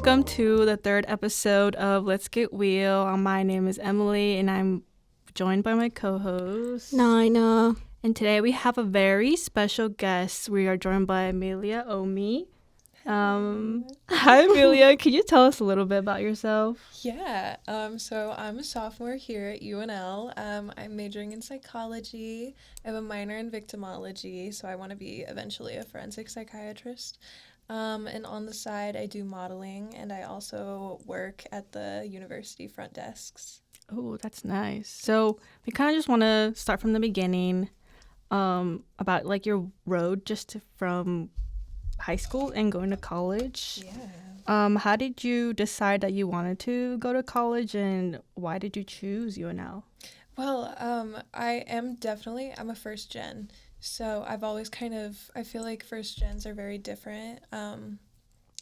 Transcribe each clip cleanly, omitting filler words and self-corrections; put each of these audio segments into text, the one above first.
welcome to the third episode of Let's Get Real. My name is Emily, and I'm joined by my co-host, Nina. And today we have a very special guest. We are joined by Amelia Omi. Hi, Amelia. Can you tell us a little bit about yourself? Yeah, so I'm a sophomore here at UNL. I'm majoring in psychology. I have a minor in victimology, so I want to be eventually a forensic psychiatrist. And on the side, I do modeling, and I also work at the university front desks. Oh, that's nice. So we kind of just want to start from the beginning, about like your road from high school and going to college. Yeah. How did you decide that you wanted to go to college, and why did you choose UNL? Well, I'm a first gen. So I've always I feel like first gens are very different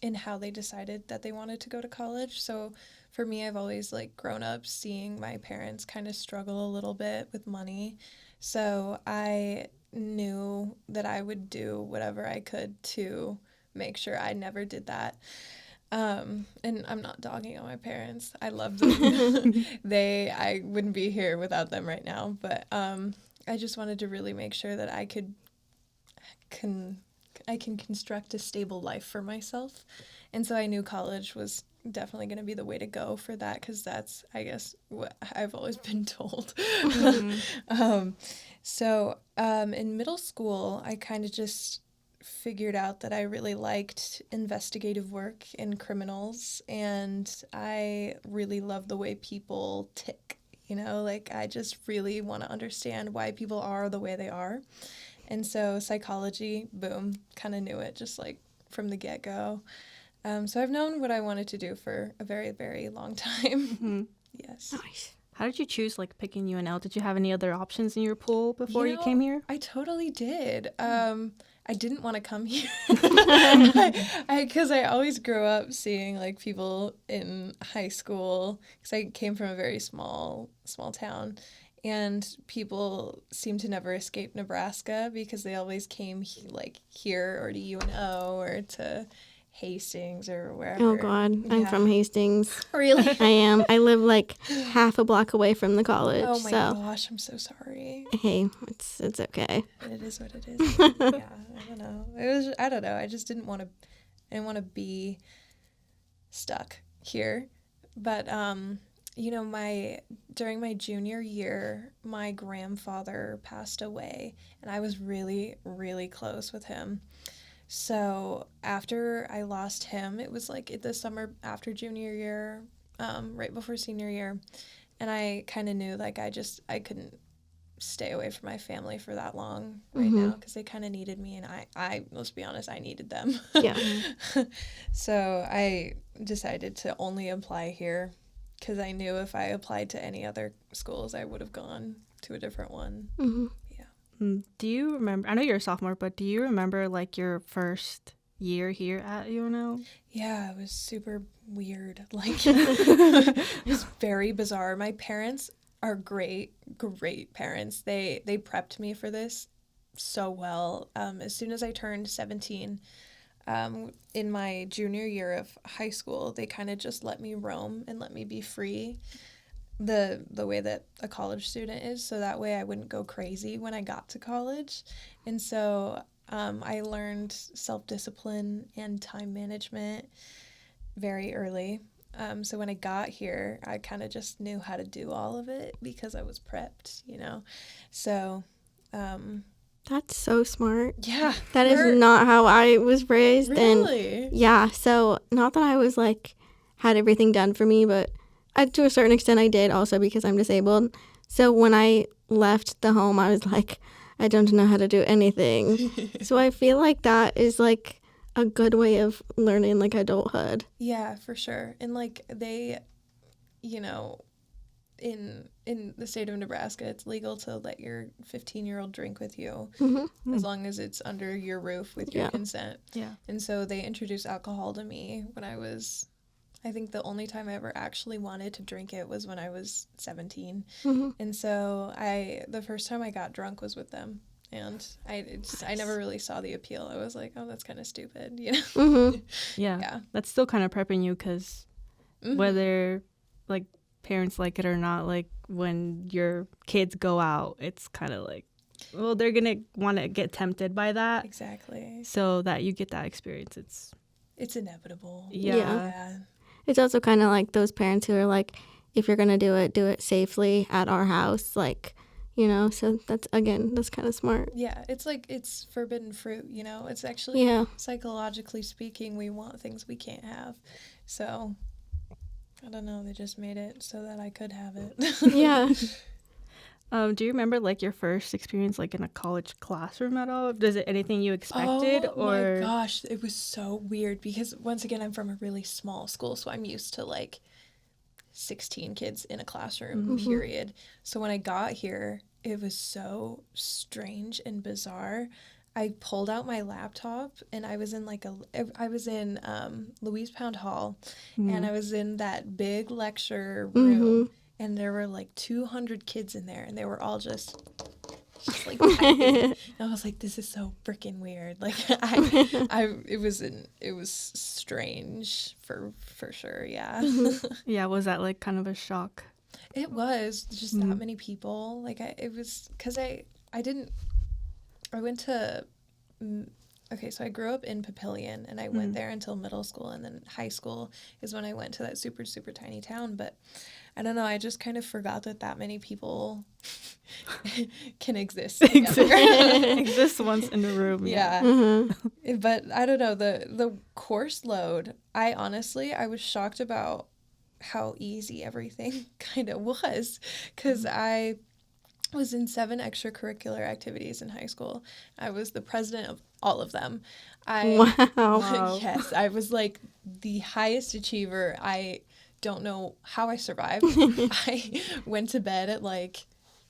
in how they decided that they wanted to go to college. So for me, I've always grown up seeing my parents kind of struggle a little bit with money. So I knew that I would do whatever I could to make sure I never did that. And I'm not dogging on my parents. I love them. I wouldn't be here without them right now. But I just wanted to really make sure that I can construct a stable life for myself. And so I knew college was definitely going to be the way to go for that, because that's, I guess, what I've always been told. Mm-hmm. So in middle school, I kind of just figured out that I really liked investigative work in criminals, and I really love the way people tick. I just really want to understand why people are the way they are. And so psychology, boom, kind of knew it just from the get-go. So I've known what I wanted to do for a very, very long time. Mm-hmm. Yes. Nice. How did you choose picking UNL? Did you have any other options in your pool before you came here? I totally did. I didn't want to come here because I always grew up seeing people in high school, because I came from a very small town, and people seem to never escape Nebraska because they always came here or to UNO or to Hastings or wherever. Oh God, yeah. I'm from Hastings. Really? I am. I live half a block away from the college. Oh my gosh, I'm so sorry. Hey, it's okay. It is what it is. Yeah, I don't know. I don't know. I just didn't want to be stuck here. But during my junior year, my grandfather passed away, and I was really, really close with him. So after I lost him, it was the summer after junior year, right before senior year, and I kind of knew I couldn't stay away from my family for that long right now, because they kind of needed me, and I let's be honest, I needed them. Yeah. So I decided to only apply here, because I knew if I applied to any other schools, I would have gone to a different one. Mm-hmm. Do you remember, I know you're a sophomore, but do you remember your first year here at UNL? Yeah, it was super weird. It was very bizarre. My parents are great parents. They prepped me for this so well. As soon as I turned 17, in my junior year of high school, they kind of just let me roam and let me be free, the way that a college student is, so that way I wouldn't go crazy when I got to college. And so I learned self-discipline and time management very early. So when I got here, I kind of just knew how to do all of it because I was prepped, So that's so smart. Yeah. That is not how I was raised. Really? And yeah, so not that I was had everything done for me, but to a certain extent I did, also because I'm disabled. So when I left the home, I was I don't know how to do anything. So I feel that is a good way of learning adulthood. Yeah, for sure. And they, in the state of Nebraska, it's legal to let your 15-year-old drink with you, as long as it's under your roof with your consent. Yeah. And so they introduced alcohol to me when I think the only time I ever actually wanted to drink it was when I was 17. And so the first time I got drunk was with them. And I never really saw the appeal. I was like, oh, that's kind of stupid, you know? Mm-hmm. Yeah. That's still kind of prepping you because whether like parents like it or not, like when your kids go out, it's kind of like, well, they're going to want to get tempted by that. Exactly. So that you get that experience. It's inevitable. Yeah. It's also kind of like those parents who are like, if you're going to do it safely at our house, like, you know, so that's kind of smart. Yeah, it's like it's forbidden fruit, you know? It's actually, psychologically speaking, we want things we can't have. So, I don't know, they just made it so that I could have it. Yeah. Do you remember like your first experience like in a college classroom at all? Is it anything you expected? Oh my gosh, it was so weird because once again, I'm from a really small school, so I'm used to like 16 kids in a classroom, period. So when I got here, it was so strange and bizarre. I pulled out my laptop and I was in Louise Pound Hall, and I was in that big lecture room, and there were like 200 kids in there, and they were all just like typing. And I was like, this is so freaking weird. Like it was strange for sure. Yeah. Yeah. Was that like kind of a shock? It was just that many people. Like it was because I went to, okay, so I grew up in Papillion, and I went there until middle school, and then high school is when I went to that super, super tiny town. But I don't know, I just kind of forgot that many people can exist together. Exist once in a room. Yeah. But I don't know, the course load, I was shocked about how easy everything kind of was, because I was in 7 extracurricular activities in high school. I was the president of all of them. Wow. Yes, I was like the highest achiever. I don't know how I survived. I went to bed at like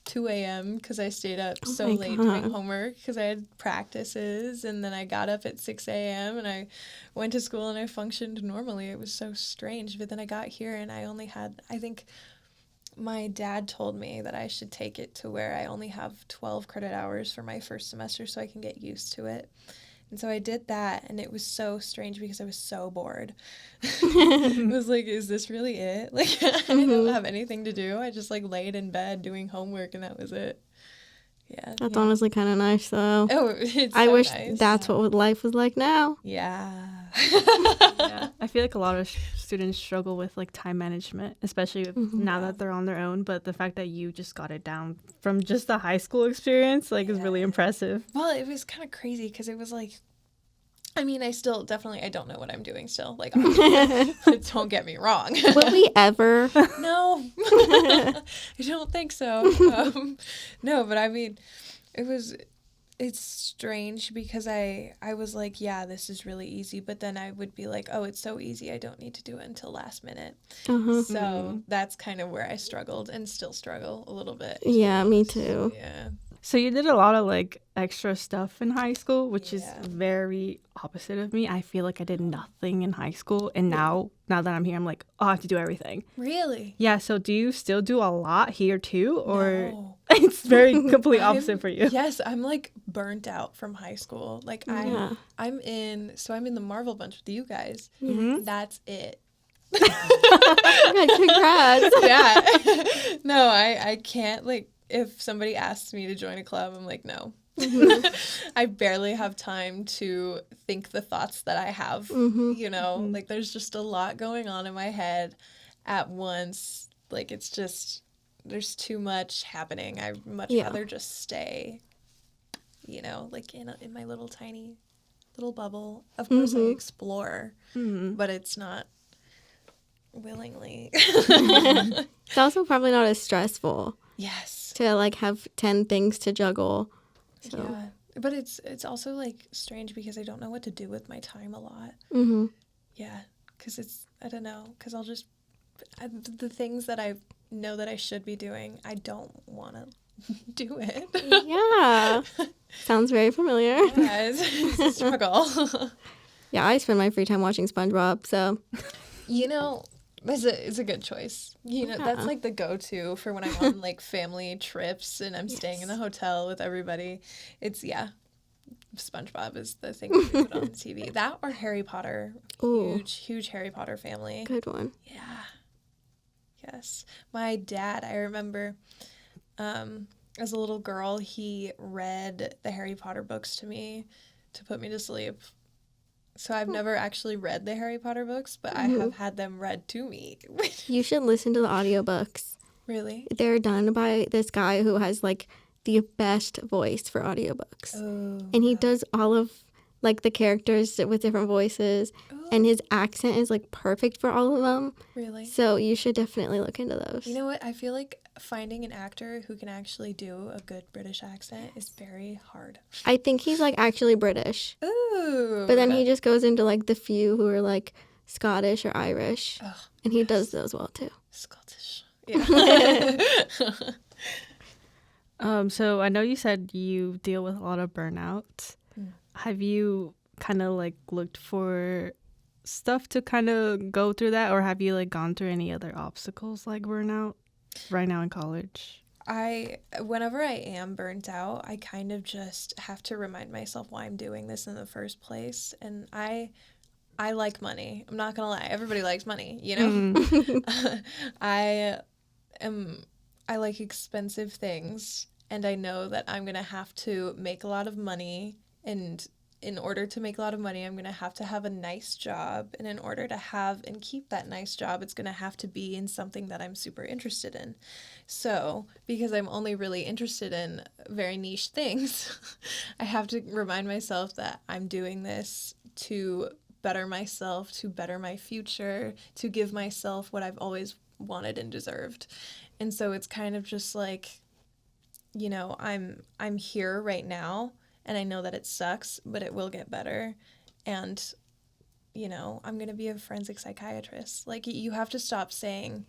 2 a.m. because I stayed up so late doing homework because I had practices, and then I got up at 6 a.m. and I went to school and I functioned normally. It was so strange. But then I got here and I only had, I think my dad told me that I should take it to where I only have 12 credit hours for my first semester so I can get used to it. And so I did that, and it was so strange because I was so bored. I was like, is this really it? Like, I don't have anything to do. I just, like, laid in bed doing homework, and that was it. Yeah. That's honestly kind of nice, though. Oh, it's I so wish nice. that's what life was like now. Yeah. Yeah. I feel like a lot of students struggle with, like, time management, especially now that they're on their own. But the fact that you just got it down from just the high school experience, like, is really impressive. Well, it was kind of crazy because it was like, I mean, I don't know what I'm doing still. Like, don't get me wrong. Will we ever? No, I don't think so. No, but I mean, it's strange because I was like, yeah, this is really easy. But then I would be like, oh, it's so easy. I don't need to do it until last minute. So that's kind of where I struggled and still struggle a little bit. Yeah, me too. Yeah. So you did a lot of like extra stuff in high school, which is very opposite of me. I feel like I did nothing in high school, and now that I'm here, I'm like, oh, I have to do everything. Really? Yeah. So do you still do a lot here too, or No. it's very complete opposite for you? Yes, I'm like burnt out from high school. Like I'm in the Marvel bunch with you guys. That's it. Congrats. Yeah. No, I can't, like, if somebody asks me to join a club, I'm like, no. I barely have time to think the thoughts that I have, you know? Like, there's just a lot going on in my head at once. Like, it's just, there's too much happening. I'd much rather just stay, you know, like in my little tiny little bubble. Of course, I explore, but it's not willingly. It's also probably not as stressful. Yes. To like have 10 things to juggle. So. Yeah. But it's also like strange because I don't know what to do with my time a lot. Yeah. Because I don't know. Because the things that I know that I should be doing, I don't want to do it. Yeah. Sounds very familiar. Yeah, it's a struggle. Yeah, I spend my free time watching SpongeBob, so. You know, It's a good choice. You know, that's Yeah. like the go-to for when I'm on like family trips and I'm staying in a hotel with everybody. It's SpongeBob is the thing that we put on TV. That or Harry Potter. Ooh. Huge Harry Potter family. Good one. Yeah. Yes. My dad, I remember, as a little girl, he read the Harry Potter books to me to put me to sleep. So I've never actually read the Harry Potter books, but I have had them read to me. You should listen to the audiobooks. Really? They're done by this guy who has like the best voice for audiobooks. Oh. And he does all of like the characters with different voices, and his accent is like perfect for all of them. Really? So you should definitely look into those. You know what? I feel like finding an actor who can actually do a good British accent is very hard. I think he's like actually British, Ooh. but then he just goes into like the few who are like Scottish or Irish, Ugh, and he does those well too. Scottish. Yeah. So I know you said you deal with a lot of burnout. Have you kind of like looked for stuff to kind of go through that, or have you like gone through any other obstacles like burnout right now in college? Whenever I am burnt out, I kind of just have to remind myself why I'm doing this in the first place. And I like money. I'm not gonna lie. Everybody likes money, you know? I like expensive things, and I know that I'm gonna have to make a lot of money, and in order to make a lot of money, I'm gonna have to have a nice job, and in order to have and keep that nice job, it's gonna have to be in something that I'm super interested in. So, because I'm only really interested in very niche things, I have to remind myself that I'm doing this to better myself, to better my future, to give myself what I've always wanted and deserved. And so it's kind of just like, you know, I'm here right now, and I know that it sucks, but it will get better. And, you know, I'm going to be a forensic psychiatrist. Like, you have to stop saying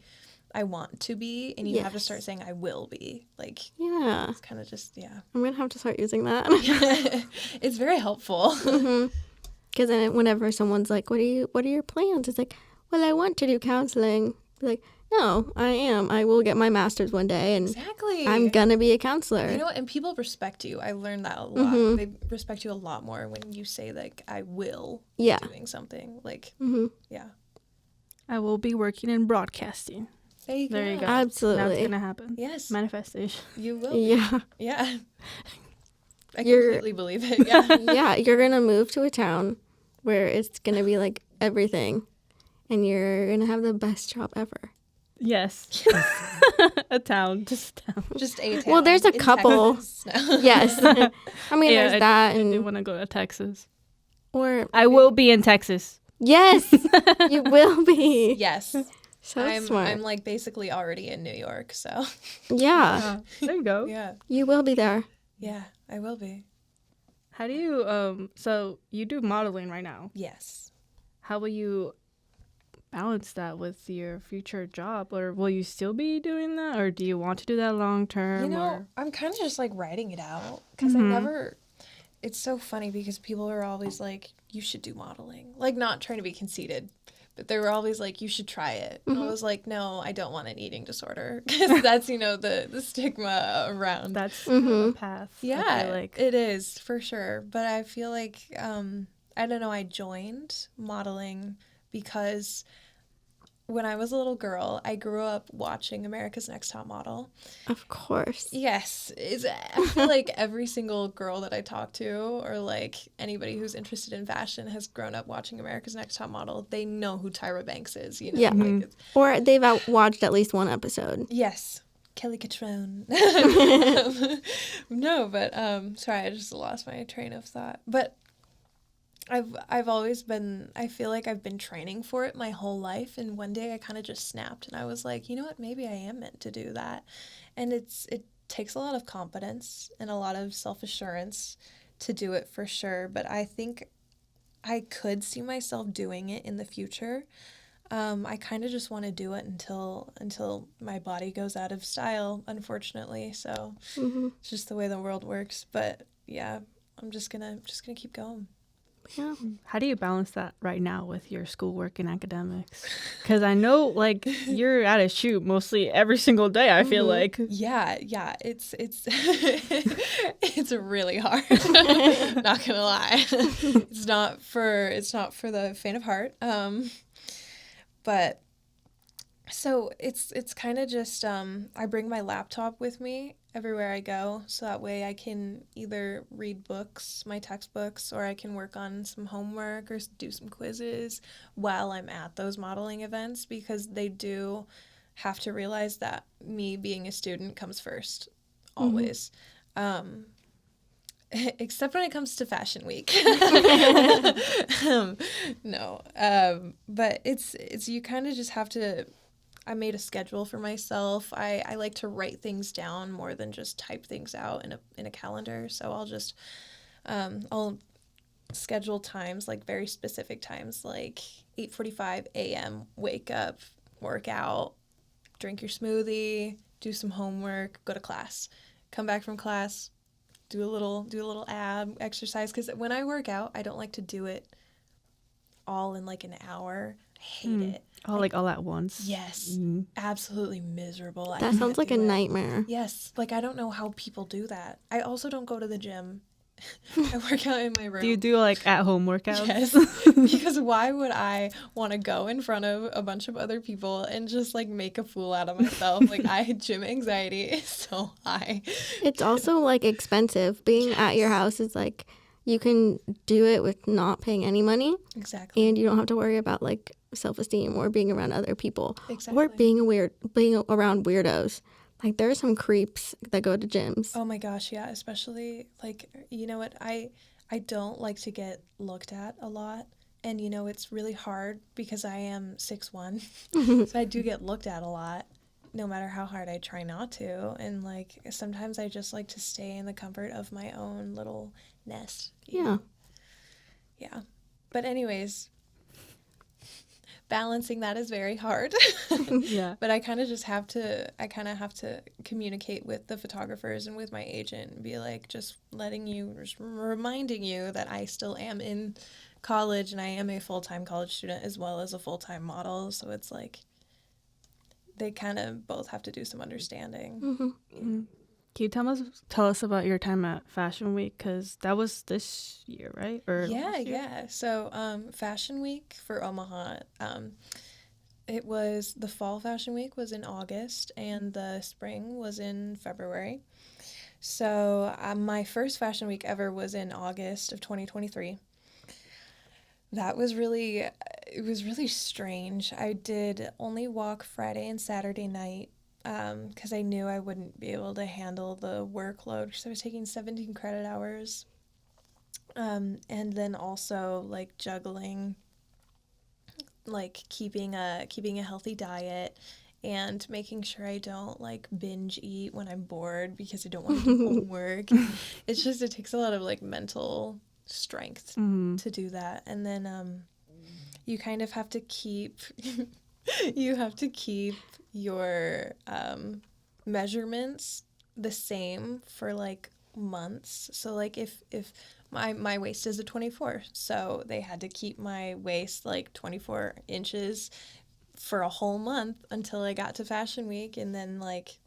I want to be, and you have to start saying I will be. Like, Yeah. it's kind of just, yeah. I'm going to have to start using that. It's very helpful. Because then whenever someone's like, what are your plans? It's like, well, I want to do counseling. Be like, no, I will get my master's one day, and Exactly. I'm going to be a counselor. You know what? And people respect you. I learned that a lot. They respect you a lot more when you say, like, I will be doing something. Like, yeah. I will be working in broadcasting. There you go. There you go. Absolutely. Now it's gonna happen. Yes. Manifestation. You will. Yeah. Yeah. I completely believe it. Yeah. Yeah, you're going to move to a town where it's going to be like everything, and you're going to have the best job ever. Yes. A town. Just a town. Just a town. Well, there's a in couple. Texas. Yes. I mean, there's that. I do And want to go to Texas. or I will be in Texas. yes, you will be. Yes. So smart. I'm like basically already in New York, so Yeah, There you go. yeah. you will be there. Yeah, I will be. How do you, so you do modeling right now. Yes. How will you balance that with your future job, or will you still be doing that, or do you want to do that long term? You know, or I'm kind of just like writing it out because I never. It's so funny because people are always like, "You should do modeling," like not trying to be conceited, but they were always like, "You should try it." And I was like, "No, I don't want an eating disorder," because that's the stigma around. that's a path. I Yeah, feel like. it is for sure. But I feel like I don't know. I joined modeling because when I was a little girl, I grew up watching America's Next Top Model. Of course. Yes. I feel like every single girl that I talk to, or like anybody who's interested in fashion, has grown up watching America's Next Top Model. They know who Tyra Banks is, you know? Yeah. Like Or they've watched at least one episode. yes. Kelly Catrone. No, but sorry, I just lost my train of thought. But I've always been, I feel like I've been training for it my whole life, and one day I kind of just snapped and I was like, you know what, maybe I am meant to do that. And it takes a lot of confidence and a lot of self-assurance to do it for sure, but I think I could see myself doing it in the future. I kind of just want to do it until my body goes out of style, unfortunately. So it's just the way the world works. But yeah, I'm just gonna keep going. Yeah. How do you balance that right now with your schoolwork and academics? Because I know, like, you're at a shoot mostly every single day, I feel like. Yeah, it's it's really hard. Not gonna lie. It's not for the faint of heart. But so it's kind of just I bring my laptop with me everywhere I go, so that way I can either read books, my textbooks, or I can work on some homework or do some quizzes while I'm at those modeling events, because they do have to realize that me being a student comes first, always. Except when it comes to Fashion Week. No. But it's you kind of just have to. I made a schedule for myself. I like to write things down more than just type things out in a calendar. So I'll schedule times, like very specific times, like 8:45 a.m. wake up, work out, drink your smoothie, do some homework, go to class, come back from class, do a little ab exercise, because when I work out, I don't like to do it all in like an hour. I hate it. Oh, like all at once? Yes. Absolutely miserable. That sounds like a nightmare. Yes. Like, I don't know how people do that. I also don't go to the gym. I work out in my room. Do you do like at-home workouts? Yes. Because why would I want to go in front of a bunch of other people and just like make a fool out of myself? Like, gym anxiety is so high. It's also like expensive. Being at your house is like, you can do it with not paying any money. Exactly. And you don't have to worry about like self-esteem or being around other people. Exactly. Or being around weirdos. Like, there are some creeps that go to gyms. Oh my gosh, yeah. Especially, like, you know what? I don't like to get looked at a lot. And, it's really hard because I am 6'1". So I do get looked at a lot, no matter how hard I try not to. And, like, sometimes I just like to stay in the comfort of my own little nest. Yeah. Yeah. But anyways, balancing that is very hard. Yeah. But I kind of have to communicate with the photographers and with my agent and be like, just reminding you that I still am in college and I am a full-time college student as well as a full-time model. So it's like they kind of both have to do some understanding. Mm-hmm. Can you tell us about your time at Fashion Week? Because that was this year, right? Or Yeah. So Fashion Week for Omaha, it was the fall Fashion Week was in August and the spring was in February. So my first Fashion Week ever was in August of 2023. It was really strange. I did only walk Friday and Saturday night because I knew I wouldn't be able to handle the workload because I was taking 17 credit hours. And then also like juggling, like keeping a healthy diet and making sure I don't like binge eat when I'm bored because I don't want to do homework. It takes a lot of like mental strength to do that. And then you kind of have to keep your measurements the same for like months. So like if my waist is a 24, so they had to keep my waist like 24 inches for a whole month until I got to Fashion Week, and then like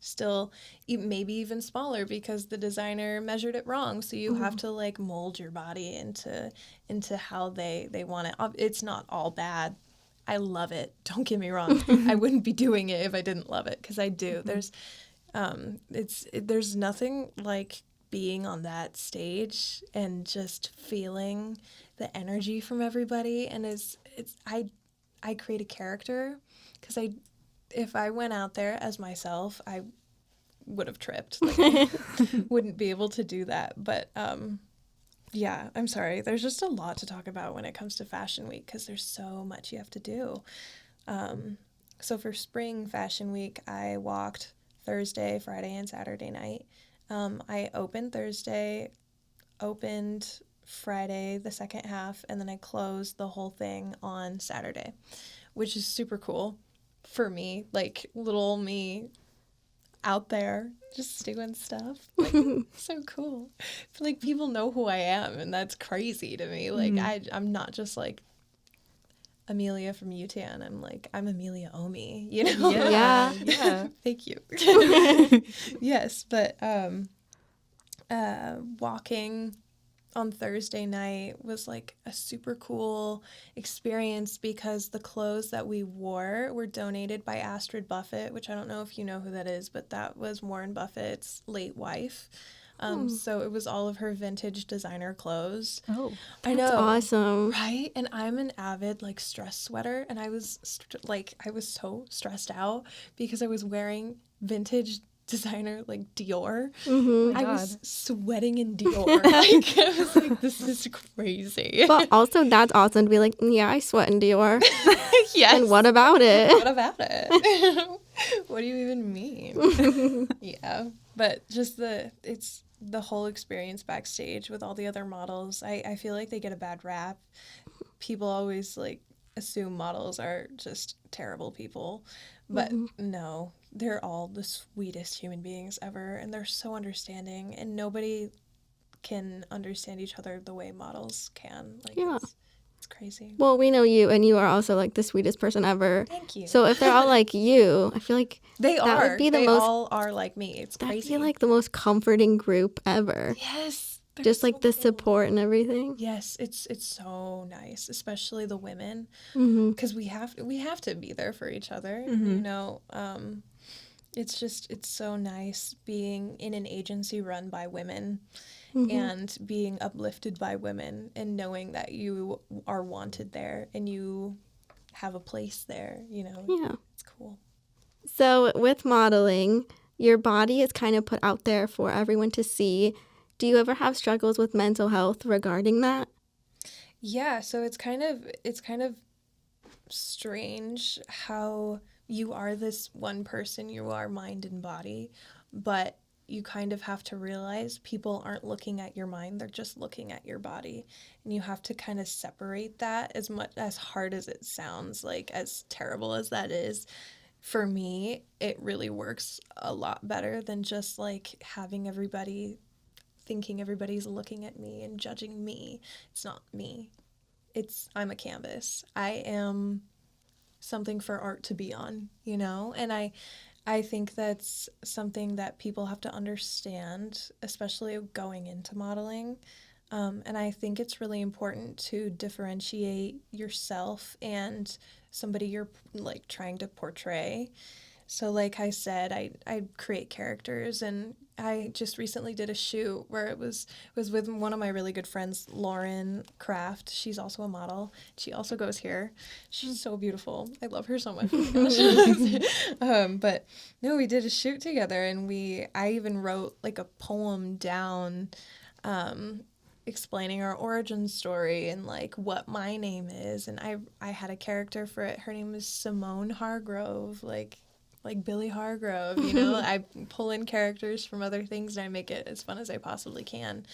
still maybe even smaller because the designer measured it wrong. So you have to like mold your body into how they want it. It's not all bad. I love it. Don't get me wrong. I wouldn't be doing it if I didn't love it, because I do. There's nothing like being on that stage and just feeling the energy from everybody. And I create a character, because if I went out there as myself, I would have tripped. Like, I wouldn't be able to do that. But yeah, I'm sorry. There's just a lot to talk about when it comes to Fashion Week because there's so much you have to do. So for spring Fashion Week, I walked Thursday, Friday, and Saturday night. I opened Thursday, opened Friday, the second half, and then I closed the whole thing on Saturday, which is super cool for me. Like, little me, out there just doing stuff. Like, so cool. I feel like people know who I am, and that's crazy to me. Like, I'm not just like Amelia from UTAN. I'm Amelia Omi, you know? Yeah. Yeah. Thank you. Yes, but walking on Thursday night was like a super cool experience because the clothes that we wore were donated by Astrid Buffett, which I don't know if you know who that is, but that was Warren Buffett's late wife. So it was all of her vintage designer clothes. Oh, I That's know. awesome. Right? And I'm an avid like stress sweater, and I was I was so stressed out because I was wearing vintage designer like Dior. Mm-hmm. I was sweating in Dior. Like, I was like, this is crazy. But also, that's awesome to be like, yeah, I sweat in Dior. Yes. And what about it? What about it? What do you even mean? Yeah. But just it's the whole experience backstage with all the other models. I feel like they get a bad rap. People always like assume models are just terrible people. But no, they're all the sweetest human beings ever, and they're so understanding, and nobody can understand each other the way models can. Like, Yeah. it's crazy. Well, we know you, and you are also like the sweetest person ever. Thank you. So if they're all like you, I feel like They that are. would be the they most. all are like me. It's That'd crazy. be like the most comforting group ever. Yes. they're Just so like the cool. support and everything. Yes, it's so nice, especially the women, Mm-hmm. because we have to be there for each other. You know, it's so nice being in an agency run by women and being uplifted by women and knowing that you are wanted there and you have a place there. You know, Yeah. it's cool. So with modeling, your body is kind of put out there for everyone to see. Do you ever have struggles with mental health regarding that? Yeah, so it's kind of strange how you are this one person, you are mind and body, but you kind of have to realize people aren't looking at your mind, they're just looking at your body. And you have to kind of separate that, as hard as it sounds, like as terrible as that is. For me, it really works a lot better than just like having everybody thinking everybody's looking at me and judging me. It's not me. I'm a canvas. I am something for art to be on, you know? And I think that's something that people have to understand, especially going into modeling. And I think it's really important to differentiate yourself and somebody you're like trying to portray. So like I said, I create characters, and I just recently did a shoot where it was with one of my really good friends, Lauren Kraft. She's also a model. She also goes here. She's so beautiful. I love her so much. Oh my gosh. But no, we did a shoot together, and I even wrote like a poem down explaining our origin story and like what my name is, and I had a character for it. Her name is Simone Hargrove, like Billy Hargrove, you know. I pull in characters from other things and I make it as fun as I possibly can.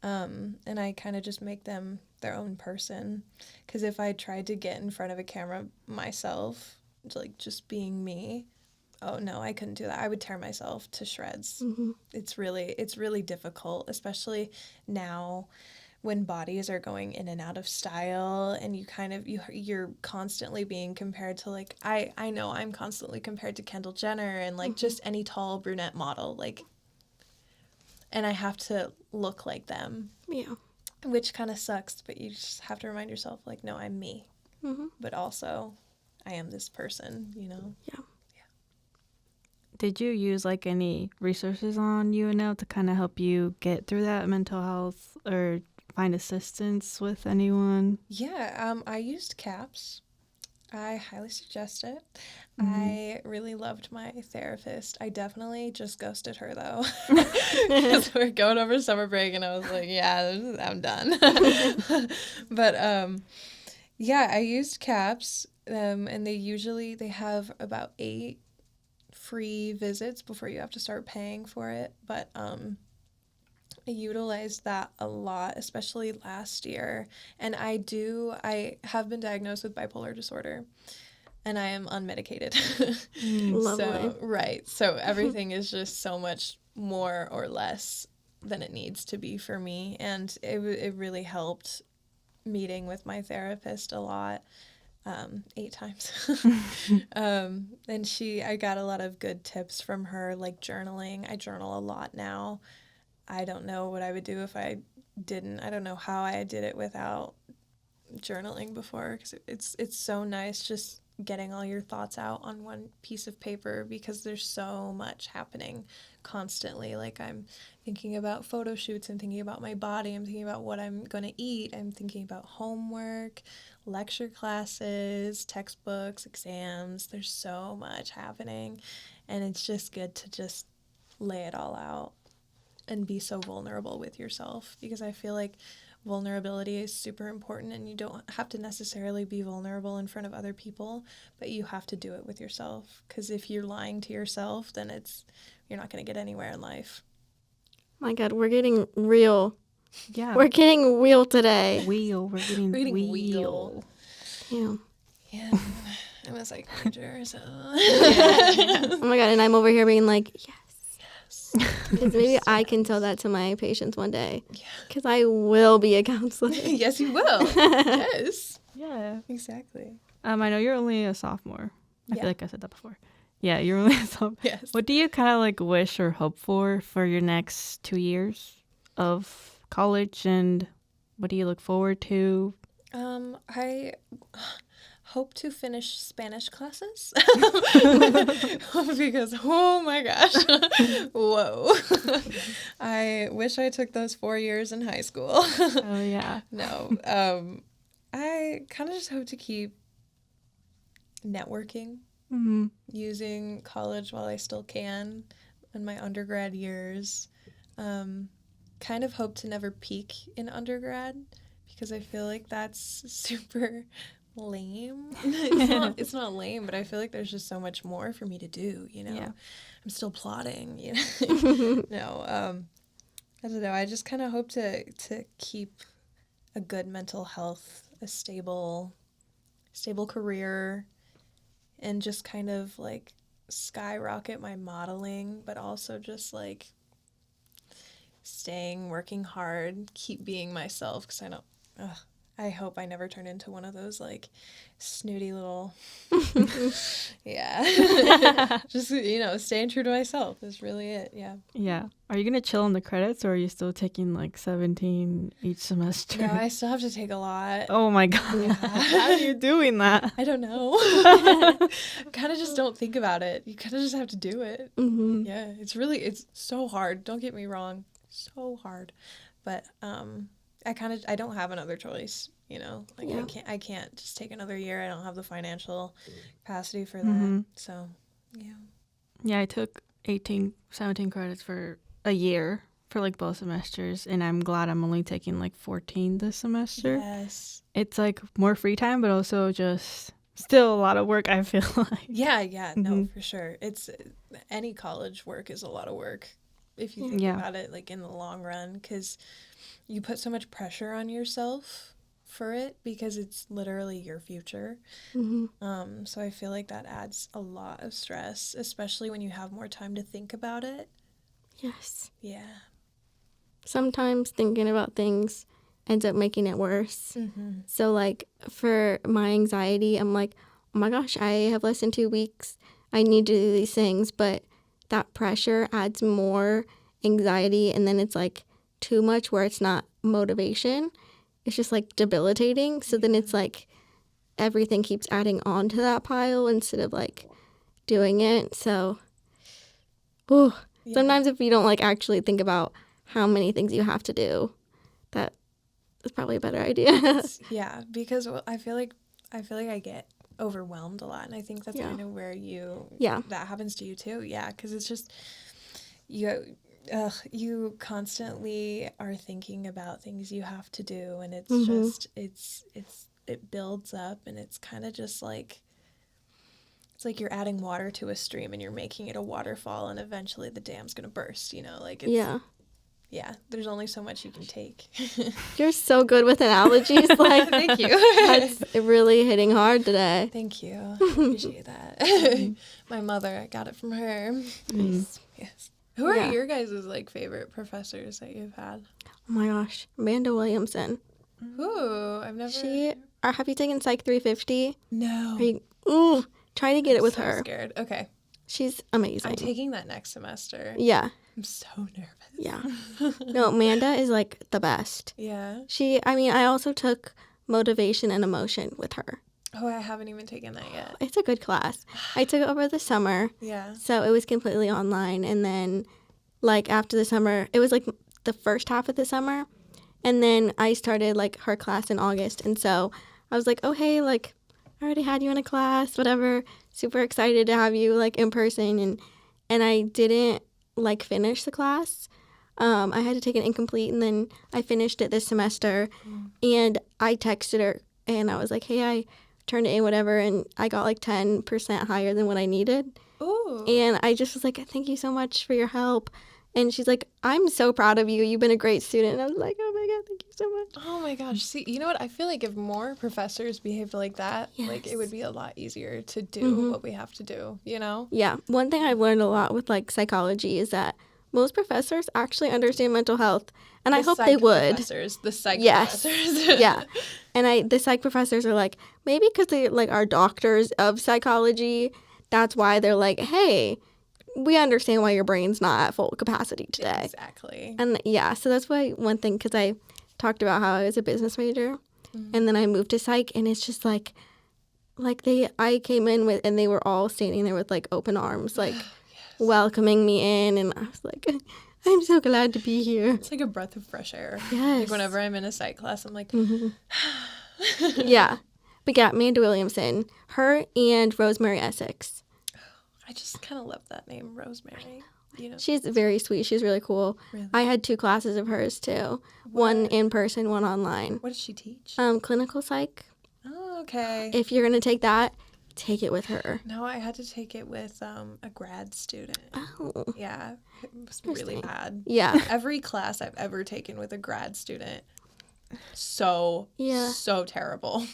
And I kind of just make them their own person. Because if I tried to get in front of a camera myself, like just being me, oh no, I couldn't do that. I would tear myself to shreds. It's really difficult, especially now when bodies are going in and out of style, and you're constantly being compared to, like, I know I'm constantly compared to Kendall Jenner and like just any tall brunette model, like, and I have to look like them. Yeah. Which kind of sucks, but you just have to remind yourself, like, no, I'm me. But also I am this person, you know? Yeah. Did you use like any resources on UNL to kind of help you get through that mental health or find assistance with anyone? Yeah, I used CAPS. I highly suggest it. I really loved my therapist. I definitely just ghosted her, though. Because we're going over summer break, and I was like, yeah, I'm done. But, yeah, I used CAPS, and they have about 8 free visits before you have to start paying for it. But I utilized that a lot, especially last year. And I have been diagnosed with bipolar disorder. and I am unmedicated. Lovely. So, right. So everything is just so much more or less than it needs to be for me. And it really helped meeting with my therapist a lot, 8 times. And I got a lot of good tips from her, like journaling. I journal a lot now. I don't know what I would do if I didn't. I don't know how I did it without journaling before, because it's so nice just getting all your thoughts out on one piece of paper, because there's so much happening constantly. Like, I'm thinking about photo shoots, I'm thinking about my body, I'm thinking about what I'm going to eat, I'm thinking about homework, lecture classes, textbooks, exams. There's so much happening, and it's just good to just lay it all out and be so vulnerable with yourself, because I feel like vulnerability is super important, and you don't have to necessarily be vulnerable in front of other people, but you have to do it with yourself, because if you're lying to yourself, then you're not going to get anywhere in life. My God, we're getting real. Yeah. We're getting real today. We're getting Getting wheel. wheel. Yeah. Yeah. I'm a psych major, so. Oh my God, and I'm over here being like, yes. Yes. Because maybe I can tell that to my patients one day. Because I will be a counselor. Yes, you will. Yes. Yeah. Exactly. I know you're only a sophomore. I Yeah. feel like I said that before. Yeah, you're only a sophomore. Yes. What do you kind of like wish or hope for your next 2 years of college, and what do you look forward to? I hope to finish Spanish classes because, oh my gosh, whoa. I wish I took those 4 years in high school. Oh, yeah. No, I kind of just hope to keep networking, Mm-hmm. using college while I still can in my undergrad years. Kind of hope to never peak in undergrad, because I feel like that's super lame. It's not lame, but I feel like there's just so much more for me to do, you know. Yeah. I'm still plotting, you know. No, I don't know. I just kind of hope to keep a good mental health, a stable career, and just kind of like skyrocket my modeling, but also just like working hard, keep being myself, because I hope I never turn into one of those like snooty little, yeah, just, you know, staying true to myself is really it. Yeah. Yeah. Are you going to chill on the credits, or are you still taking like 17 each semester? No, I still have to take a lot. Oh my God. Yeah. How are you doing that? I don't know. Kind of just don't think about it. You kind of just have to do it. Mm-hmm. Yeah, it's so hard. Don't get me wrong, so hard. But I don't have another choice. You know, like Yeah. I can't just take another year. I don't have the financial capacity for that. Mhm. So, yeah. Yeah, I took 17 credits for a year for like both semesters, and I'm glad I'm only taking like 14 this semester. Yes. It's like more free time, but also just still a lot of work, I feel like. Yeah. No, Mhm. for sure. It's any college work is a lot of work if you think Yeah. about it, like in the long run, because you put so much pressure on yourself for it, because it's literally your future. Mm-hmm. So I feel like that adds a lot of stress, especially when you have more time to think about it. Yes. Yeah. Sometimes thinking about things ends up making it worse. Mm-hmm. So, like, for my anxiety, I'm like, oh my gosh, I have less than 2 weeks. I need to do these things. But that pressure adds more anxiety. And then it's like too much where it's not motivation. It's just like debilitating. So then it's like everything keeps adding on to that pile instead of like doing it. So, sometimes if you don't like actually think about how many things you have to do, that is probably a better idea. Yeah, because I feel like I get overwhelmed a lot, and I think that's kind of where that happens to you too. Yeah, because it's just you constantly are thinking about things you have to do, and it's just it builds up, and it's kind of just like it's like you're adding water to a stream and you're making it a waterfall, and eventually the dam's gonna burst. You know, like it's yeah, there's only so much you can take. You're so good with analogies. Like, Thank you. that's really hitting hard today. Thank you. I appreciate that. My mother, I got it from her. Nice. Yes. Who are Yeah. your guys' like favorite professors that you've had? Oh my gosh, Amanda Williamson. Ooh, I've never. Have you taken Psych 350? No. Try to get it with so her. Scared. Okay. She's amazing. I'm taking that next semester. Yeah. I'm so nervous. Yeah. No, Amanda is like the best. Yeah. I also took motivation and emotion with her. Oh, I haven't even taken that yet. It's a good class. I took it over the summer. Yeah. So it was completely online. And then, like, after the summer, it was like the first half of the summer. And then I started like her class in August. And so I was like, oh, hey, like, I already had you in a class, whatever. Super excited to have you like in person. And I didn't like finish the class. I had to take an incomplete, and then I finished it this semester. And I texted her and I was like, hey, I turned it in, whatever, and I got like 10% higher than what I needed. Ooh. And I just was like, thank you so much for your help. And she's like, I'm so proud of you. You've been a great student. And I was like, oh my God, thank you so much. Oh my gosh. See, you know what? I feel like if more professors behaved like that, like Yes. it would be a lot easier to do what we have to do, you know? Yeah. One thing I've learned a lot with like psychology is that most professors actually understand mental health. And I The hope psych they would. The psych Yes. professors. Yeah. And the psych professors are like, maybe because they like are doctors of psychology, that's why they're like, hey, we understand why your brain's not at full capacity today. Exactly. And yeah, so that's why one thing, because I talked about how I was a business major and then I moved to psych, and it's just like I came in with, and they were all standing there with like open arms, like welcoming me in. And I was like, I'm so glad to be here. It's like a breath of fresh air. Yes. Like whenever I'm in a psych class, I'm like, Yeah. But yeah, Amanda Williamson, her and Rosemary Essex. I just kind of love that name, Rosemary. You know, She's very sweet. She's really cool. Really? I had 2 classes of hers too. One in person, one online. what does she teach? Clinical psych. Oh, okay. If you're going to take that, take it with her. No, I had to take it with a grad student. Oh. Yeah, it was really Interesting. bad. Yeah. Every class I've ever taken with a grad student, so terrible.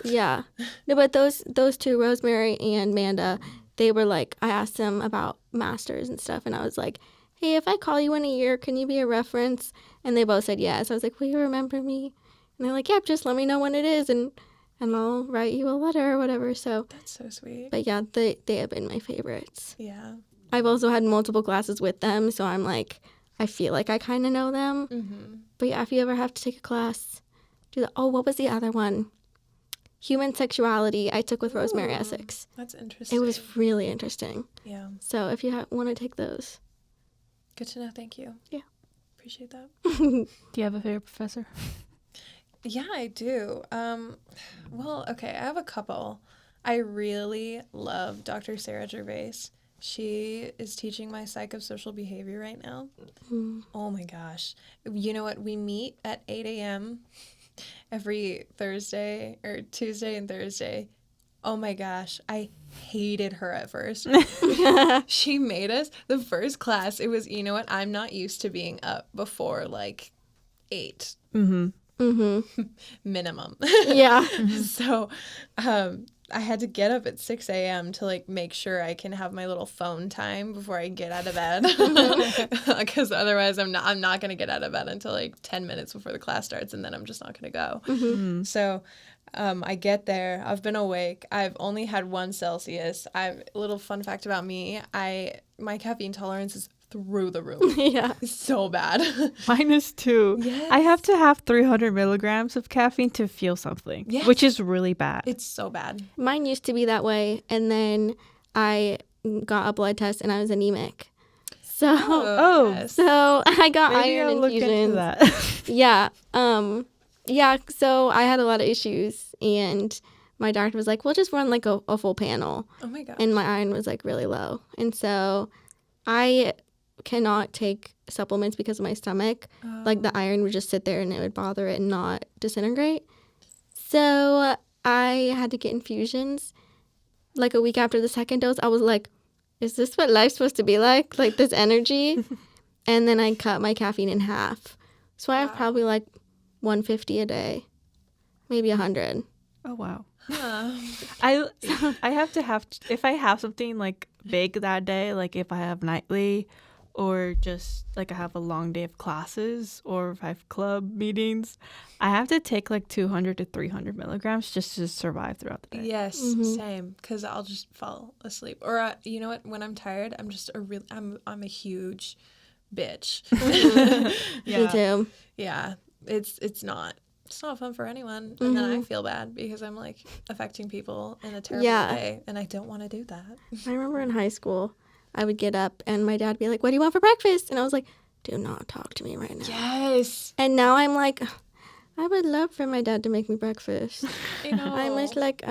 Yeah. No, but those 2, Rosemary and Amanda, they were like, I asked them about masters and stuff, and I was like, hey, if I call you in a year, can you be a reference? And they both said yes. I was like, will you remember me? And they're like, yeah, just let me know when it is, and I'll write you a letter or whatever. So, That's so sweet. but yeah, they have been my favorites. Yeah. I've also had multiple classes with them, so I'm like, I feel like I kind of know them. Mm-hmm. But yeah, if you ever have to take a class, do that. Oh, what was the other one? Human sexuality I took with Rosemary Ooh. Essex. That's interesting. It was really interesting. Yeah. So if you want to take those. Good to know. Thank you. Yeah. Appreciate that. Do you have a favorite professor? Yeah, I do. Well, okay, I have a couple. I really love Dr. Sarah Gervais. She is teaching my psychosocial behavior right now. Oh my gosh. You know what? We meet at 8 a.m. every Thursday or Tuesday and Thursday. Oh my gosh. I hated her at first. She made us, the first class, it was, you know what? I'm not used to being up before like 8 minimum. Yeah. So I had to get up at 6 a.m. to like make sure I can have my little phone time before I get out of bed, because otherwise I'm not gonna get out of bed until like 10 minutes before the class starts, and then I'm just not gonna go. So I get there. I've been awake. I've only had 1 Celsius. A little fun fact about me: my caffeine tolerance is through the roof. Yeah. It's so bad. -2. Yes. I have to have 300 milligrams of caffeine to feel something, Yes. which is really bad. It's so bad. Mine used to be that way, and then I got a blood test and I was anemic. So Oh. yes. so I got Maybe iron I'll look into infusions. that. Yeah. Yeah, so I had a lot of issues, and my doctor was like, we'll just run like a full panel. Oh my gosh. And my iron was like really low. And so I cannot take supplements because of my stomach. Like the iron would just sit there and it would bother it and not disintegrate. So I had to get infusions. Like a week after the second dose, I was like, is this what life's supposed to be like? Like this energy? and then I cut my caffeine in half. So I have Wow. probably like 150 a day, maybe 100. Oh wow. Huh. I have to have if I have something like big that day, like if I have nightly or just like I have a long day of classes or if I have club meetings, I have to take like 200 to 300 milligrams just to survive throughout the day. Yes, Mhm. same. Because I'll just fall asleep. Or you know what? When I'm tired, I'm just I'm a huge bitch. Me too. Yeah, it's not fun for anyone. And then I feel bad because I'm like affecting people in a terrible Yeah. way, and I don't want to do that. I remember in high school, I would get up and my dad would be like, "What do you want for breakfast?" And I was like, "Do not talk to me right now." Yes, And now I'm like, I would love for my dad to make me breakfast. you know. I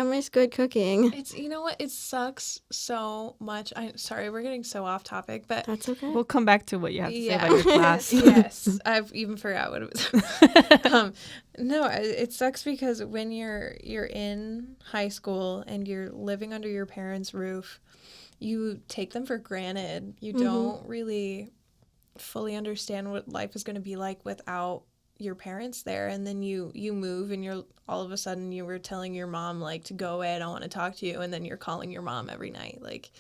miss good cooking. It's you know what? It sucks so much. I'm sorry, we're getting so off topic, but That's okay. We'll come back to what you have to say Yeah. about your class. yes, I've even forgot what it was. No, it sucks because when you're in high school and you're living under your parents' roof, you take them for granted. You don't really fully understand what life is going to be like without your parents there, and then you move and you're all of a sudden you were telling your mom like to go away, I don't want to talk to you, and then you're calling your mom every night, like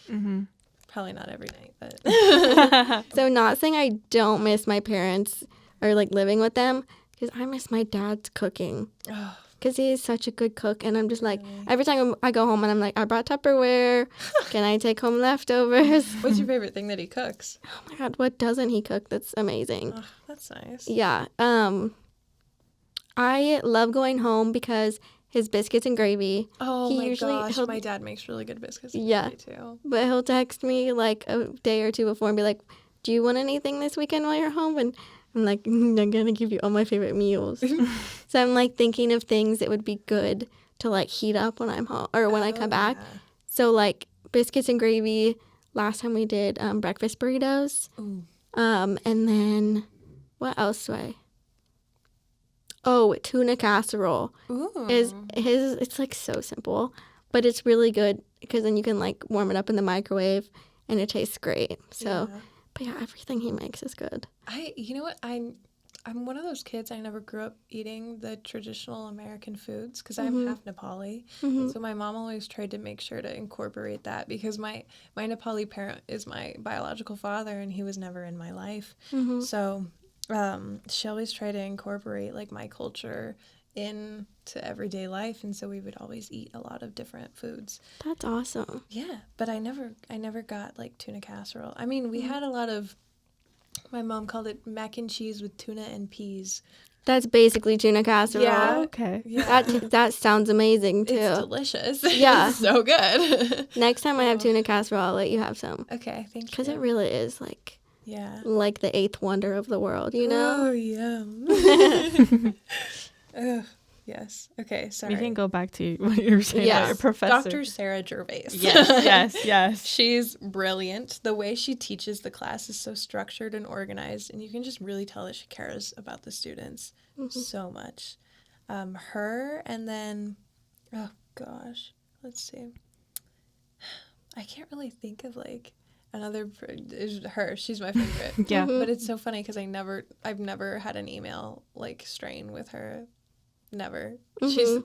probably not every night, but So not saying I don't miss my parents or like living with them, because I miss my dad's cooking. oh, Because he is such a good cook. And I'm just like, every time I go home and I'm like, I brought Tupperware. Can I take home leftovers? what's your favorite thing that he cooks? Oh my God, what doesn't he cook that's amazing? Oh, that's nice. Yeah. I love going home because his biscuits and gravy. Oh He my usually- gosh, he'll- my dad makes really good biscuits and Yeah. gravy, too. But he'll text me like a day or two before and be like, "Do you want anything this weekend while you're home?" And I'm like, I'm going to give you all my favorite meals. So I'm like thinking of things that would be good to like heat up when I'm home or when I come back. Yeah. So like biscuits and gravy. Last time we did breakfast burritos. Ooh. And then what else do I? Oh, tuna casserole. Ooh. It's like so simple, but it's really good because then you can like warm it up in the microwave and it tastes great. So, Yeah. but yeah, everything he makes is good. You know what, I'm one of those kids. I never grew up eating the traditional American foods because I'm half Nepali. So my mom always tried to make sure to incorporate that because my Nepali parent is my biological father and he was never in my life. So she always tried to incorporate like my culture into everyday life, and so we would always eat a lot of different foods. That's awesome. Yeah, but I never got like tuna casserole. I mean, we had a lot of. My mom called it mac and cheese with tuna and peas. That's basically tuna casserole. Yeah. Okay. Yeah, That sounds amazing too. it's delicious. Yeah. It's so good. Next time I have tuna casserole, I'll let you have some Okay, thank you. because it really is like Yeah. the eighth wonder of the world. You know. Oh, yum. Ugh, yes. Okay, sorry. We can go back to what you were saying Yes. about your professor. Dr. Sarah Gervais. Yes. She's brilliant. The way she teaches the class is so structured and organized, and you can just really tell that she cares about the students so much. Her, and then, oh gosh, let's see. I can't really think of like another. Is her? She's my favorite. Yeah. But it's so funny because I've never had an email like strain with her. Never. She's,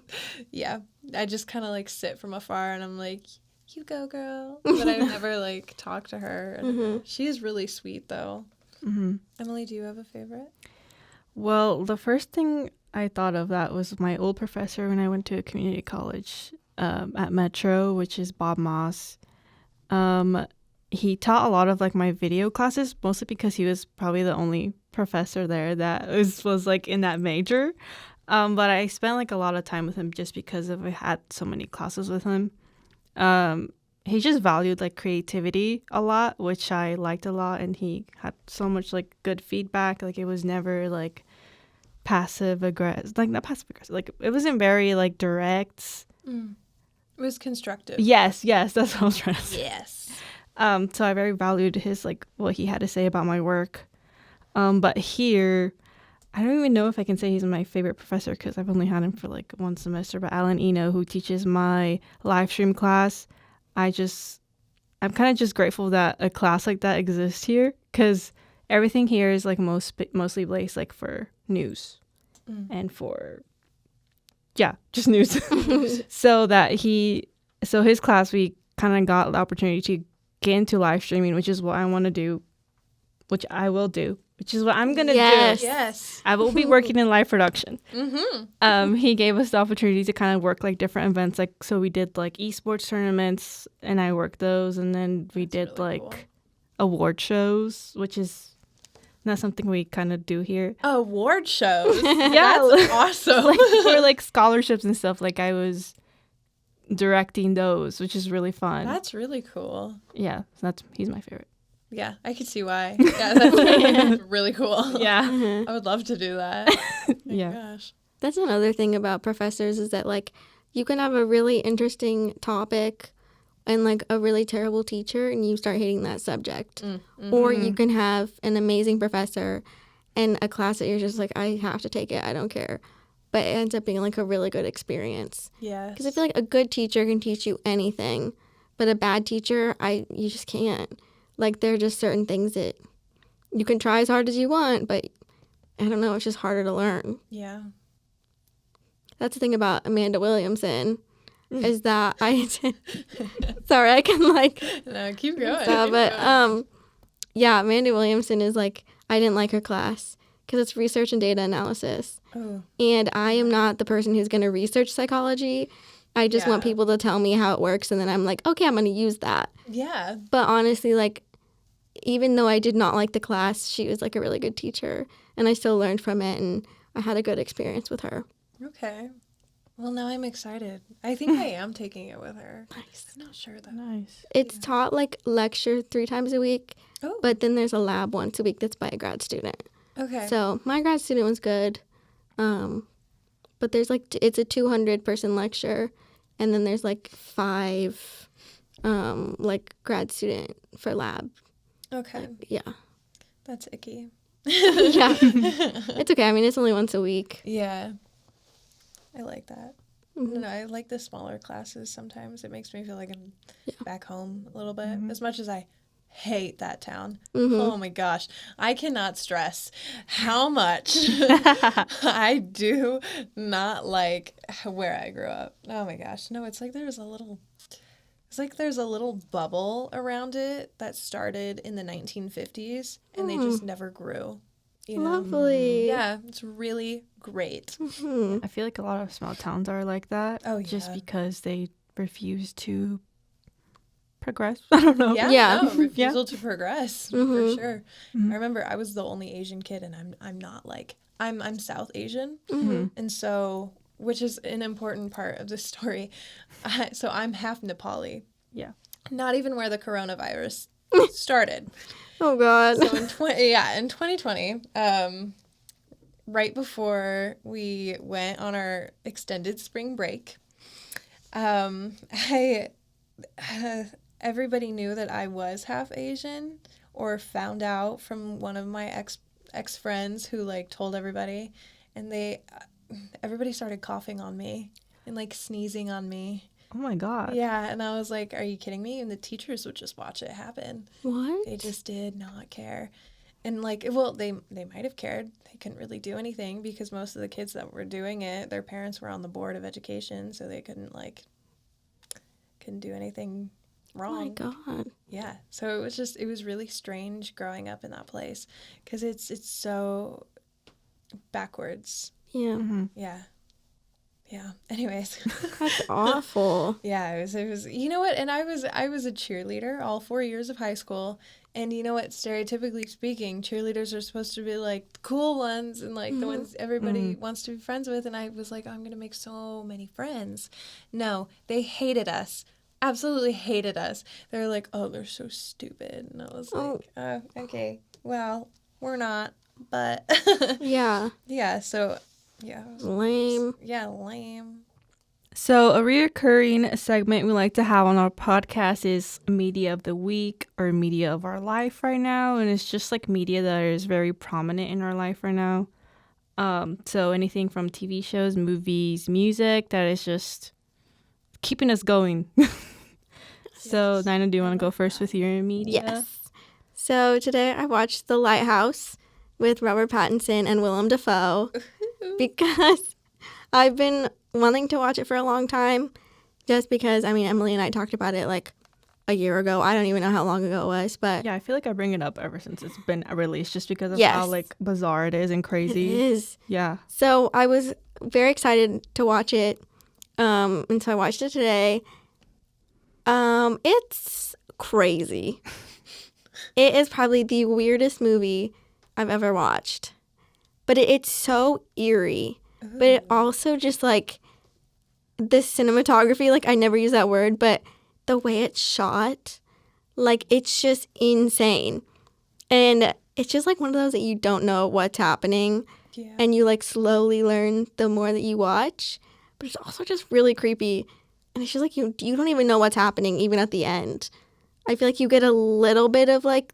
yeah. I just kind of like sit from afar and I'm like, you go, girl. But I never like talk to her. And she is really sweet though. Emily, do you have a favorite? Well, the first thing I thought of that was my old professor when I went to a community college at Metro, which is Bob Moss. He taught a lot of like my video classes, mostly because he was probably the only professor there that was like in that major. But I spent like a lot of time with him just because I had so many classes with him. He just valued like creativity a lot, which I liked a lot, and he had so much like good feedback. Like it was never like passive aggressive, like not passive aggressive. Like it wasn't very like direct. It was constructive. Yes, that's what I was trying to say. Yes. So I very valued his like what he had to say about my work. But here, I don't even know if I can say he's my favorite professor because I've only had him for like one semester. But Alan Eno, who teaches my live stream class, I'm kind of just grateful that a class like that exists here because everything here is like mostly based like for news and for just news. So his class, we kind of got the opportunity to get into live streaming, which is what I want to do, which I will do, which is what I'm gonna do. Yes. I will be working in live production. He gave us the opportunity to kind of work like different events, like so we did like esports tournaments, and I worked those, and then we did really like cool. award shows, which is not something we kind of do here. Award shows. Yeah, That's awesome. like for like scholarships and stuff. Like I was directing those, which is really fun. That's really cool. Yeah, he's my favorite. Yeah, I could see why. Yeah, that's really cool. Yeah. I would love to do that. Oh my Yeah. gosh. That's another thing about professors is that, like, you can have a really interesting topic and, like, a really terrible teacher and you start hating that subject. Or you can have an amazing professor and a class that you're just like, I have to take it. I don't care. But it ends up being, like, a really good experience. Yes. Because I feel like a good teacher can teach you anything. But a bad teacher, you just can't. Like, there are just certain things that you can try as hard as you want, but I don't know, it's just harder to learn. Yeah. That's the thing about Amanda Williamson, is that sorry, I can, like, No, keep going. stop, but, yeah, Amanda Williamson is, like, I didn't like her class because it's research and data analysis. Oh. And I am not the person who's going to research psychology. I just want Yeah. people to tell me how it works, and then I'm like, okay, I'm going to use that. Yeah. But honestly, like, even though I did not like the class, she was, like, a really good teacher, and I still learned from it, and I had a good experience with her. Okay. Well, now I'm excited. I think I am taking it with her. Nice. I'm not sure though. Nice. It's taught, like, lecture 3 times a week, Oh. but then there's a lab once a week that's by a grad student. Okay. So my grad student was good, but there's, like, it's a 200-person lecture, and then there's, like, 5, like, grad student for lab. Okay. Yeah. That's icky. Yeah. It's okay. I mean, it's only once a week. Yeah. I like that. Mhm. No, I like the smaller classes sometimes. It makes me feel like I'm back home a little bit. As much as I hate that town. Oh my gosh. I cannot stress how much I do not like where I grew up. Oh my gosh. No, it's like there's a little bubble around it that started in the 1950s and they just never grew. You know? Lovely. Yeah, it's really great. I feel like a lot of small towns are like that. Oh, Just yeah. because they refuse to progress. I don't know. Yeah. No, refusal to progress for sure. I remember I was the only Asian kid, and I'm not like I'm South Asian, and so which is an important part of the story. So I'm half Nepali. Yeah. Not even where the coronavirus started. Oh, God. So in 2020, right before we went on our extended spring break, everybody knew that I was half Asian, or found out from one of my ex friends who like told everybody, and everybody started coughing on me and like sneezing on me. Oh my God. Yeah, and I was like, "Are you kidding me?" And the teachers would just watch it happen. What? They just did not care. And like, well, they might have cared. They couldn't really do anything because most of the kids that were doing it, their parents were on the board of education, so they couldn't do anything wrong. Oh, my God. Yeah. So it was really strange growing up in that place because it's so backwards. Yeah. Yeah. Yeah. Anyways. That's awful. Yeah, it was you know what, and I was a cheerleader all 4 years of high school, and you know what, stereotypically speaking, cheerleaders are supposed to be like the cool ones and like the ones everybody wants to be friends with, and I was like, I'm gonna make so many friends. No, they hated us. Absolutely hated us. They were like, oh, they're so stupid, and I was like, oh, okay, well, we're not, but Yeah. yeah, so yeah, Lame. yeah, lame. So a reoccurring segment we like to have on our podcast is media of the week or media of our life right now. And it's just like media that is very prominent in our life right now. So anything from TV shows, movies, music that is just keeping us going. So Nina, do you want to go first with your media? Yes. So today I watched The Lighthouse with Robert Pattinson and Willem Dafoe because I've been wanting to watch it for a long time. Just because, I mean, Emily and I talked about it like a year ago. I don't even know how long ago it was, but Yeah, I feel like I bring it up ever since it's been released just because of Yes. how like bizarre it is and it crazy. is. Yeah. So I was very excited to watch it, and so I watched it today. It's crazy. It is probably the weirdest movie I've ever watched, but it's so eerie. But it also just like the cinematography, like I never use that word, but the way it's shot, like it's just insane. And it's just like one of those that you don't know what's happening Yeah. and you like slowly learn the more that you watch. But it's also just really creepy. And it's just like you don't even know what's happening even at the end. I feel like you get a little bit of like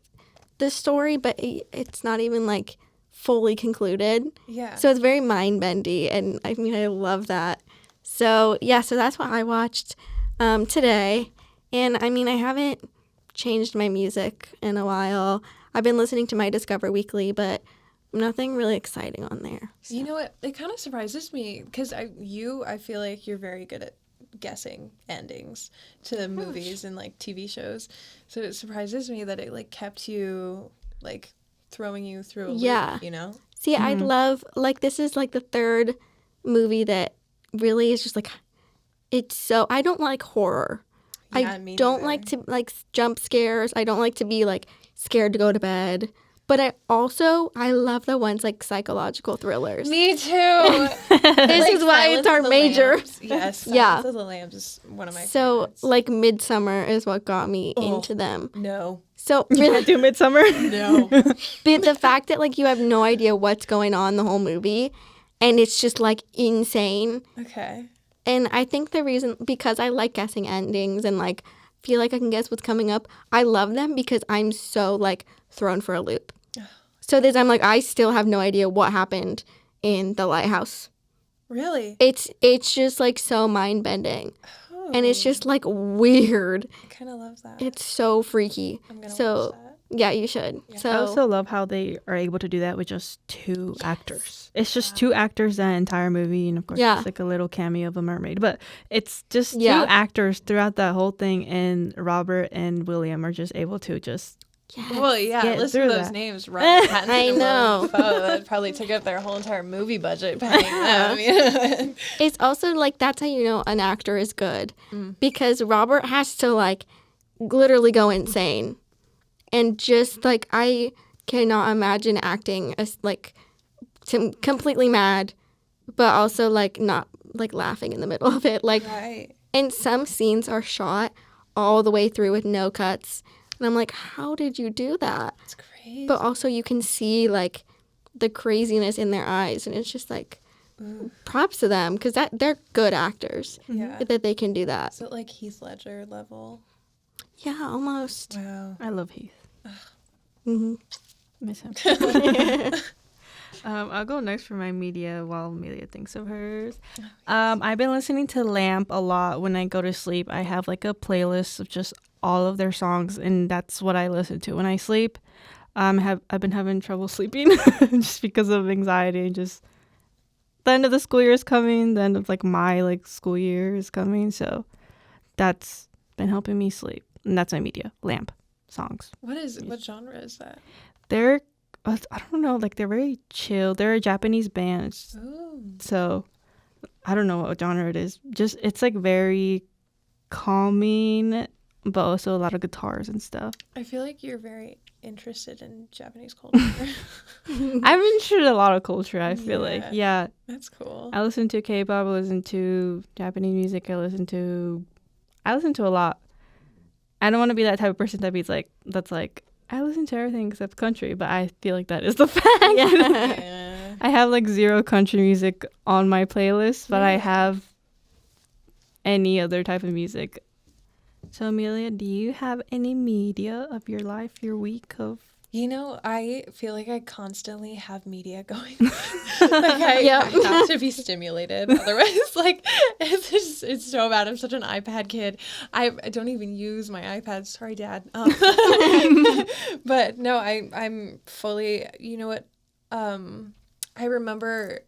the story, but it's not even like fully concluded. Yeah. So it's very mind-bendy, and I mean, I love that. So, yeah, so that's what I watched today. And, I mean, I haven't changed my music in a while. I've been listening to my Discover Weekly, but nothing really exciting on there. So. You know what? It kind of surprises me because I feel like you're very good at guessing endings to movies and like TV shows. So it surprises me that it like kept you like throwing you through a Yeah. loop, you know? See, I love, like, this is like the third movie that really is just like, it's so, I don't like horror. Yeah, I me don't neither. like to like jump scares. I don't like to be like scared to go to bed. But I love the ones like psychological thrillers. Me too. This is why it's our major. Yes. Yeah. Silence of the Lambs is one of my So favorites. like Midsummer is what got me into them. No. So You really, can't do Midsummer? No. the fact that like you have no idea what's going on the whole movie, and it's just like insane. Okay. And I think the reason, because I like guessing endings and like feel like I can guess what's coming up, I love them because I'm so like thrown for a loop. So this, I'm like, I still have no idea what happened in The Lighthouse. Really? It's just like so mind bending, and it's just like weird. I kind of love that. It's so freaky. I'm gonna So watch that. yeah, you should. Yeah. So I also love how they are able to do that with just two actors. It's just two actors that entire movie, and of course, Yeah. it's like a little cameo of a mermaid. But it's just Yeah. two actors throughout that whole thing, and Robert and William are just able to just. yes. Well, yeah, Get listen through to those that. names. Robert Pattinson I and know. Willem Dafoe, that probably took up their whole entire movie budget paying them. Yeah. It's also like that's how you know an actor is good, because Robert has to like literally go insane, and just like I cannot imagine acting as like completely mad, but also like not like laughing in the middle of it. Like, Right. and some scenes are shot all the way through with no cuts, and I'm like, how did you do that? It's crazy. But also you can see like the craziness in their eyes, and it's just like props to them because that they're good actors Yeah. that they can do that. Is it like Heath Ledger level? Yeah, almost. Wow. I love Heath. Hmm. Miss him. I'll go next for my media while Amelia thinks of hers. I've been listening to Lamp a lot when I go to sleep. I have like a playlist of just all of their songs, and that's what I listen to when I sleep. I've been having trouble sleeping just because of anxiety, and just the end of the school year is coming. The end of like my like school year is coming, so that's been helping me sleep. And that's my media, Lamp songs. What genre is that? They're I don't know, like they're very chill. They're a Japanese band. Ooh. So I don't know what genre it is. Just it's like very calming, but also a lot of guitars and stuff. I feel like you're very interested in Japanese culture. I'm interested in a lot of culture, I feel like. Yeah. Yeah. That's cool. I listen to K-pop, I listen to Japanese music, I listen to a lot. I don't want to be that type of person that's like I listen to everything except country, but I feel like that is the fact. Yeah. I have like zero country music on my playlist, but I Really? have any other type of music. So Amelia, do you have any media of your life, your week of? You know, I feel like I constantly have media going. I Yep. have to be stimulated. Otherwise, like, it's so bad. I'm such an iPad kid. I don't even use my iPad. Sorry, Dad. But But no, I'm fully, you know what, I remember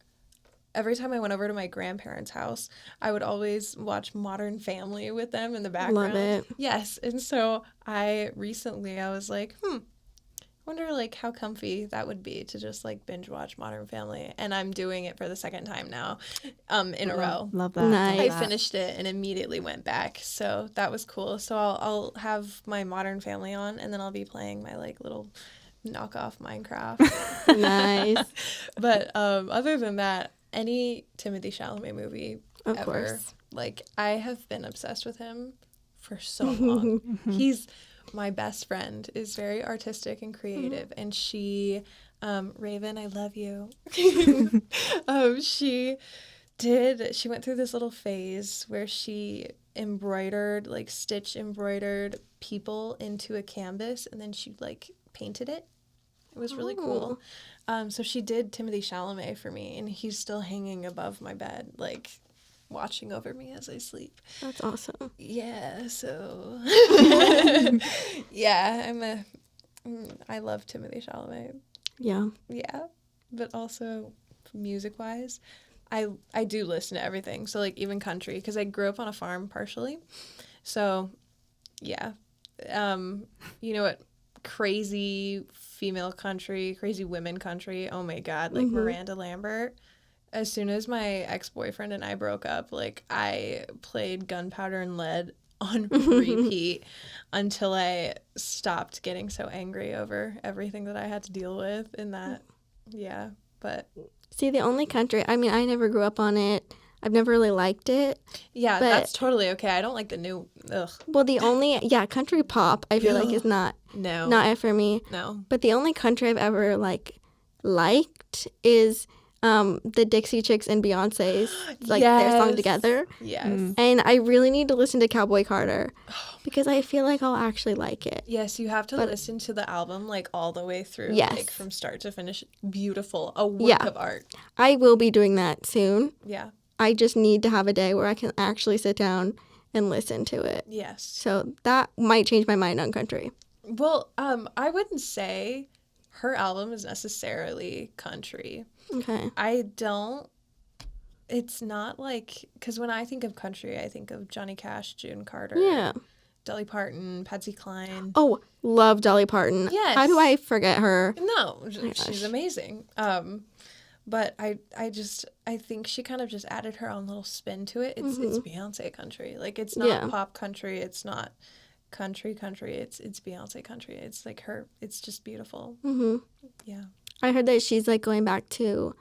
every time I went over to my grandparents' house, I would always watch Modern Family with them in the background. Love it. Yes, and so I was like, wonder like how comfy that would be to just like binge watch Modern Family, and I'm doing it for the second time now, in a row. Love that. Nice. I finished it and immediately went back, so that was cool. So I'll have my Modern Family on, and then I'll be playing my like little knockoff Minecraft. Nice. But other than that, any Timothée Chalamet movie Of ever, course. like I have been obsessed with him for so long. He's my best friend, is very artistic and creative, and she, Raven, I love you. She went through this little phase where she embroidered, like stitch embroidered people into a canvas, and then she like painted it. It was really cool. So she did Timothée Chalamet for me, and he's still hanging above my bed, like watching over me as I sleep. That's awesome. Yeah, so yeah, I love Timothée Chalamet. Yeah. Yeah, but also music-wise, I do listen to everything. So like even country, because I grew up on a farm partially. So yeah, you know what? Crazy female country, crazy women country. Oh my God, like Miranda Lambert. As soon as my ex-boyfriend and I broke up, like I played Gunpowder and Lead on repeat until I stopped getting so angry over everything that I had to deal with in that. Yeah, but See, the only country, I mean, I never grew up on it. I've never really liked it. yeah, But- that's totally okay. I don't like the new. Ugh, Well, the only, country pop, I feel like is not it for me. no. But the only country I've ever liked is the Dixie Chicks and Beyonce's their song Yes. together. Yes. And I really need to listen to Cowboy Carter because I feel like I'll actually like it. Yes, you have to listen to the album like all the way through, Yes. like from start to finish. Beautiful, a work Yeah. of art. I will be doing that soon. Yeah. I just need to have a day where I can actually sit down and listen to it. Yes. So that might change my mind on country. Well, I wouldn't say her album is necessarily country. Okay. It's not like, because when I think of country, I think of Johnny Cash, June Carter, Yeah. Dolly Parton, Patsy Cline. Oh, love Dolly Parton. Yes. How do I forget her? No, gosh. she's amazing. But I think she kind of just added her own little spin to it. It's Beyonce country. Like it's not pop country. It's not country. It's Beyonce country. It's like her. It's just beautiful. Hmm. Yeah. I heard that she's going back to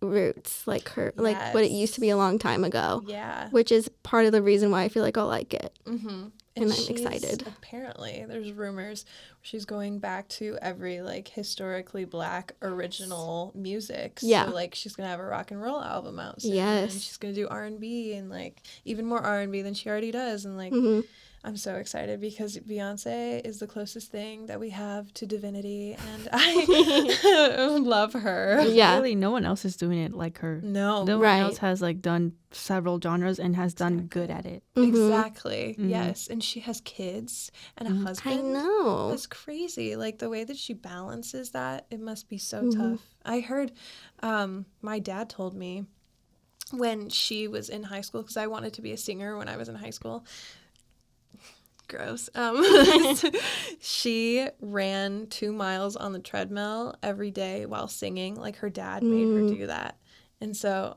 roots, like her, like what it used to be a long time ago, Yeah. which is part of the reason why I feel like I'll like it. Mm-hmm. And I'm she's, excited. Apparently, there's rumors she's going back to every historically Black original music. Yeah. So she's gonna have a rock and roll album out soon. Yes. And she's gonna do R&B and even more R&B than she already does. And Hmm. I'm so excited because Beyonce is the closest thing that we have to divinity, and I love her. Yeah. Really, no one else is doing it like her. No. No Right. one else has done several genres and has done good at it. Exactly. Yes. And she has kids and a husband. I know. That's crazy. The way that she balances that, it must be so tough. I heard my dad told me when she was in high school, because I wanted to be a singer when I was in high school. Gross. She ran 2 miles on the treadmill every day while singing. Her dad made her do that. And so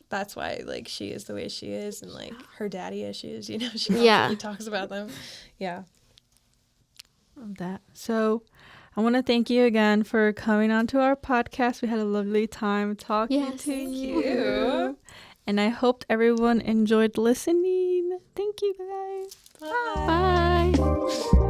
that's why she is the way she is, and her daddy issues, she constantly talks about them. Yeah. Love that. So I want to thank you again for coming on to our podcast. We had a lovely time talking Yes. to Thank you. you. And I hoped everyone enjoyed listening. Thank you, guys. Bye. Bye.